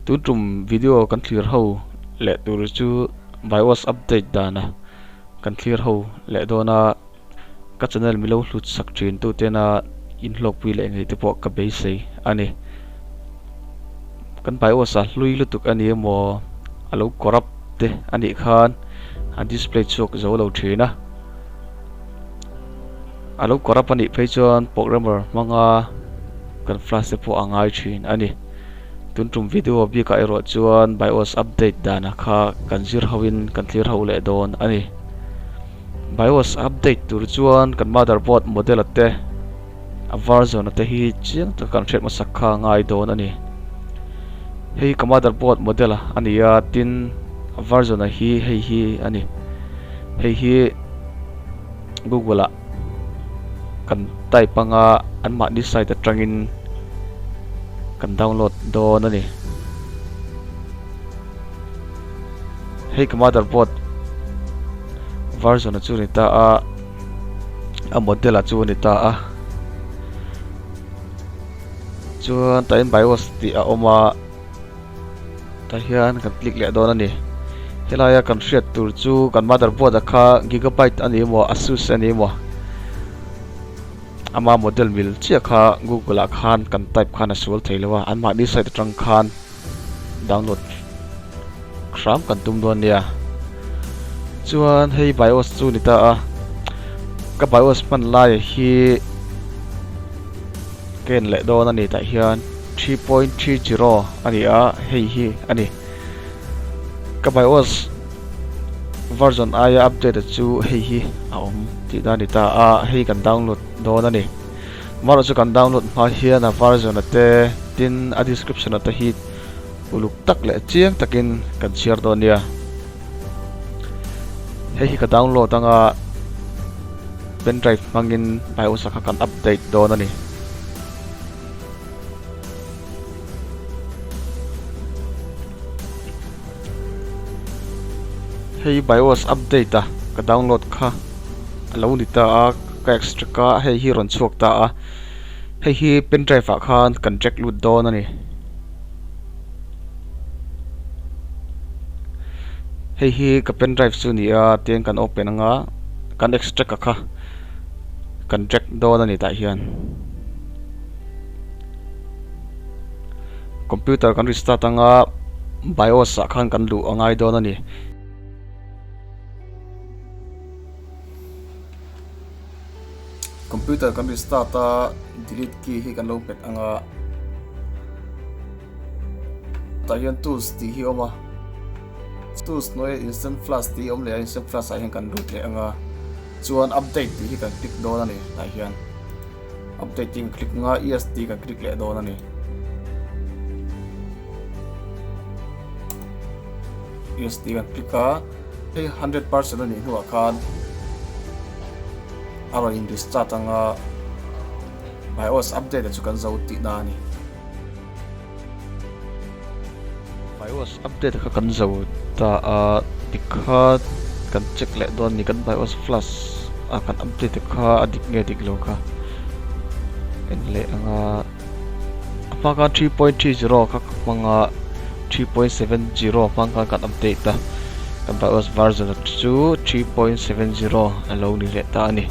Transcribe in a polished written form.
tu trum video kan clear ho le tur chu BIOS update dana kan clear ho le dona ka channel milo hlut sak thin tu tena in hlok pui le ngai te po ka be sei ani kan BIOS a hlui lutuk ani mo alo corrupt te ani khan a display chok zo lo thina alo corrupt ani phei chuan programmer manga kan flash te po angai thin ani tun tum video bi ka ero chuan BIOS update dana kha kan zir hawin kan clear ho le don ani BIOS update tur chuan kan motherboard model ate a version ate hi chiang ta kan thret ma sakha ngai don ani hei ka motherboard model ani ya tin version a hi ani hei Google a kan type anga an ma ni site atangin kan download don ani hei ka motherboard version chu ni ta a model chu ni ta chuan ta in BIOS ti a oma ta hian kan click le don ani helaya kan hriat tur chu kan motherboard a kha gigabyte ani mo Asus ani mo ama model mil chia kha Google a khan kan type khan a sul theilewa an ma ni site atang khan download khram kan tum don nia chuan hei BIOS chu ni ta ka BIOS man lai hi ken le don ani ta hian 3.30 ani hei ani ka BIOS version aya update chu hei ti da ni ta hei kan download don ani maro chu kan download ma hian a version ate tin a description ate hi uluk tak le chiang takin kan share don nia hei ka download anga pen drive mangin BIOS kha kan update don ani hei BIOS update ka download kha alo ni ta ka extra ka hei hi ron chuak ta hei hi pen drive a khan kan check lut don ani hei hi ka pen drive chu ni ten kan open anga kan extract ka kha kan check don ani ta hian computer kan restart anga BIOS a khan kan lu angai don ani computer kan restart delete key hi kan lo pet anga ta hian tools ti hi oma tools noi instant flash ti om le instant flash a hian kan lut le anga chuan update ti hi kan click don ani ta hian updating click nga est kan click le don ani est kan click a 100% ani huwa khan aro in restart anga BIOS update chu kan zo ti na ni BIOS update kha kan zo ta tikha kan check le don ni kan BIOS flash kan update kha adik nge dik lo kha en le anga apa ka 3.30 kha manga 3.70 pangka kan update ta kan BIOS version 2 3.70 alo ni le ta ni